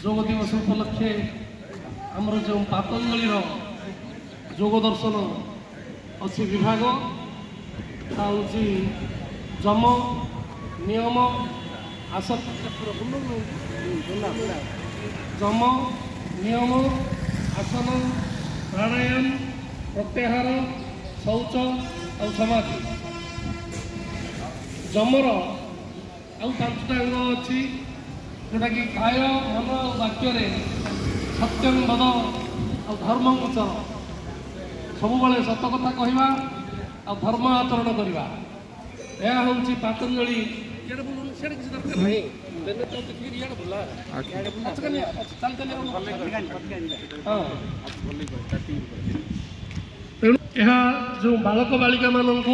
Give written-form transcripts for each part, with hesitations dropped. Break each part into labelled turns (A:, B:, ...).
A: যোগ দিবস উপলক্ষে আমার যে পাতঞ্জলির যোগ দর্শন अच्छी विभाग हूँ जम नियम आसन जम नियम आसन प्राणायाम प्रत्याहार शौच और समाधि जमर आउ पांचटा अंग अच्छी जोटा कि काय मन वाक्य सत्यम बद और धर्म चल सब सत कथा कहवा और धर्म आचरण करवा यह हूँ पातंजलि जो बालक बालिका मानक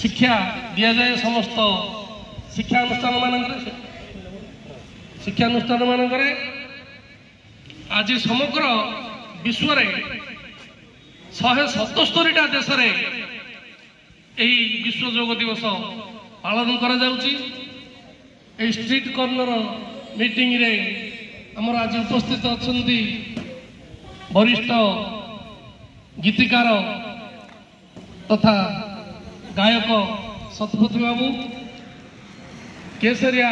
A: शिक्षा दि जाए समस्त शिक्षानुष्ठान मान आज समग्र विश्व 177टा देश रे यही विश्व योग दिवस पालन करा जाउची। स्ट्रीट कॉर्नर मीटिंग रे हमर आज उपस्थित अछंती वरिष्ठ गीतिकार तथा गायक सतपति बाबू केसरिया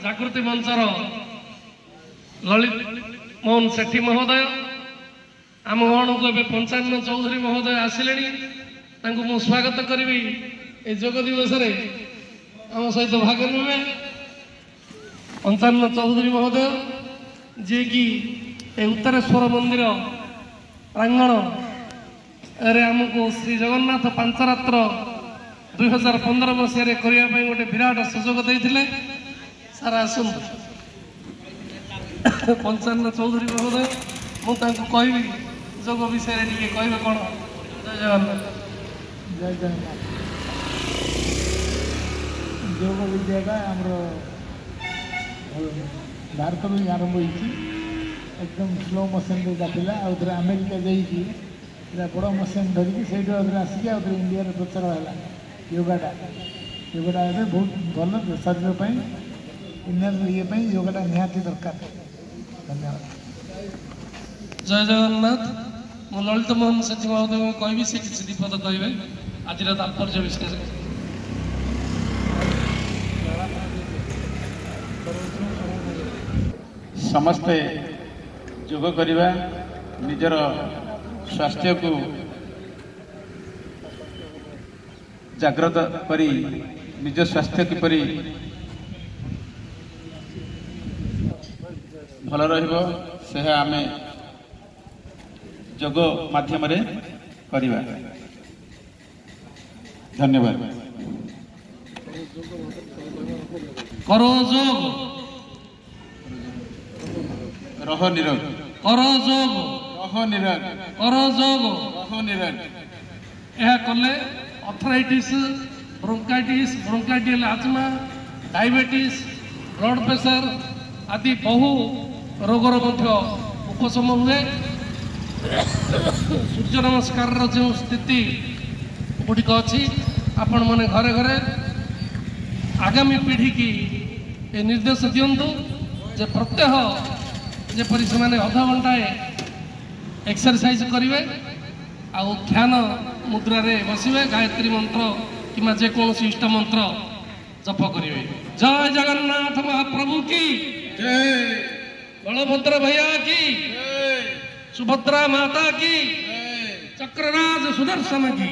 A: जागृति मंचर ललित मोहन सेठी महोदय आम गण को ए 55 चौधरी महोदय आसिले मु स्वागत करी ए योग दिवस रे आम सहित भाग ने 55 चौधरी महोदय जी कि उत्तरेश्वर मंदिर प्रांगण रे आमको श्री जगन्नाथ पांचरात्र 2015 मसीह करने गोटे विराट सुजोग देते सारा आसु 55 चौधरी महोदय मुझे कहि योग विषय कहे कौन। जय जगन्नाथ।
B: जय जगन्नाथ। योग विद्या आम भारत में आरंभ हो एकदम स्लो मोशन जाता आउे अमेरिका जाइए बड़ मशीन धरिकी से आसिक इंडिया प्रचार है योगाटा योगाटा बहुत भल शरीर पर इनर ये योगाटा निहाती दरकार। धन्यवाद।
A: जय जगन्नाथ। मु ललित मोहन सेठी महोदय कहि से किसी दीपद कहे आज तात्पर्य विशेष
C: समस्ते योग करवा निजर स्वास्थ्य को जागृत करी निज स्वास्थ्य किपरि भल रहिबो से आमे योग माध्यम रे करिबा। धन्यवाद।
A: करो जोग
C: रह निरोग
A: करो जोग
C: रह निरोग
A: करो जोग
C: रह निरोग
A: यह कले arthritis bronchitis asthma diabetes blood pressure आदि बहु रोगर उपशम हुए। सूर्य नमस्कार जो स्थिति गुड़िक अच्छी आपण मैंने घरे घरे आगामी पीढ़ी की ये निर्देश दिंतु जे प्रत्यह जेपरी से अधा घंटाए एक्सरसाइज करेंगे आउ ध्यान मुद्रा रे बसवे गायत्री मंत्र कि जेकोसी इष्ट मंत्र जप करेंगे। जय जगन्नाथ महाप्रभु की
C: जय।
A: बलभद्र भैया की जय। सुभद्रा माता की जय। चक्रराज सुदर्शन की